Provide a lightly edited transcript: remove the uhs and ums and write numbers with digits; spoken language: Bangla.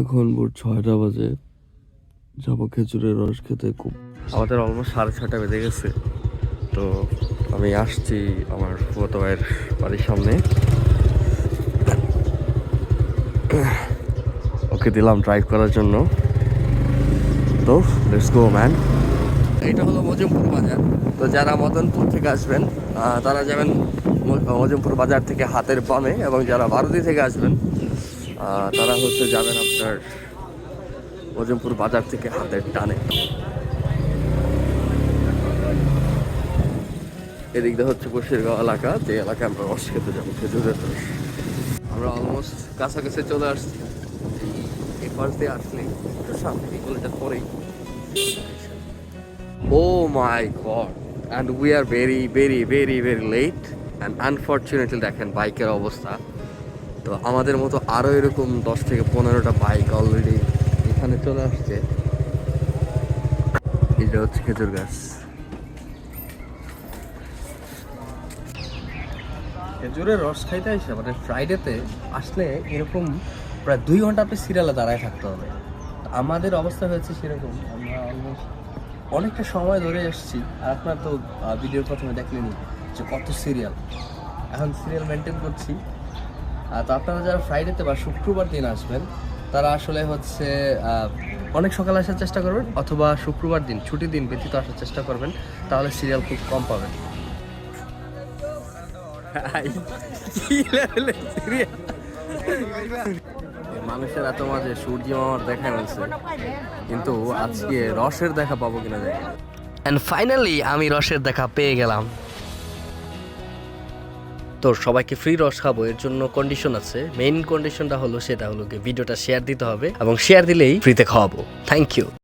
এখন ভোর 6টা বাজে, যাবো খেজুরের রস খেতে। খুব আমাদের অলমোস্ট 6:30 বেজে গেছে। তো আমি আসছি আমার ফুফাতো ভাইয়ের বাড়ির সামনে, ওকে দিলাম ড্রাইভ করার জন্য। তো লেটস গো ম্যান। এইটা হলো মজিমপুর বাজার। তো যারা মদনপুর থেকে আসবেন তারা যাবেন মজিমপুর বাজার থেকে হাতের বামে, এবং যারা ভারতী থেকে আসবেন তারা হচ্ছে যাবেন আপনার মজিমপুর বাজার থেকে হাতের টানে। এদিক দিয়ে হচ্ছে বসিরগাঁও এলাকা, যে এলাকায় আমরা রস খেতে যাবো, খেজুরের রস। আমরা অলমোস্ট কাছাকাছি চলে আসছি। এই পাশ দিয়ে আসলে একটু সামনে এগুলোটা পরেই। Oh my god, and we are very late, and unfortunately দেখেন বাইকের অবস্থা। তো আমাদের মতো আরো এরকম 10 থেকে 15টা বাইক অলরেডি এখানে চলে আসছে। এটা হচ্ছে খেজুর গাছ। খেজুরের রস খাইতে আসে মানে ফ্রাইডেতে আসলে এরকম প্রায় 2 ঘন্টা আপনি সিরিয়ালে দাঁড়ায় থাকতে হবে। আমাদের অবস্থা হয়েছে সেরকম, আমরা অলমোস্ট অনেকটা সময় ধরে এসেছি। আর আপনার তো ভিডিওর প্রথমে দেখলেনি যে কত সিরিয়াল, এখন সিরিয়াল মেনটেন করছি। তো আপনারা যারা ফ্রাইডেতে বা শুক্রবার দিন আসবেন তারা আসলে হচ্ছে অনেক সকালে আসার চেষ্টা করবেন, অথবা শুক্রবার দিন ছুটির দিন ব্যতীত আসার চেষ্টা করবেন, তাহলে সিরিয়াল খুব কম পাবেন। মানুষের এত মাঝে সূর্য মামার দেখা মিলছে, কিন্তু আজকে রসের দেখা পাবো কিনা জানি। এন্ড ফাইনালি আমি রসের দেখা পেয়ে গেলাম। তো সবাইকে ফ্রি রস খাবো, এর জন্য কন্ডিশন আছে। মেইন কন্ডিশনটা হলো সেটা হলো ভিডিওটা শেয়ার দিতে হবে, এবং শেয়ার দিলেই ফ্রিতে খাওয়াবো। Thank you.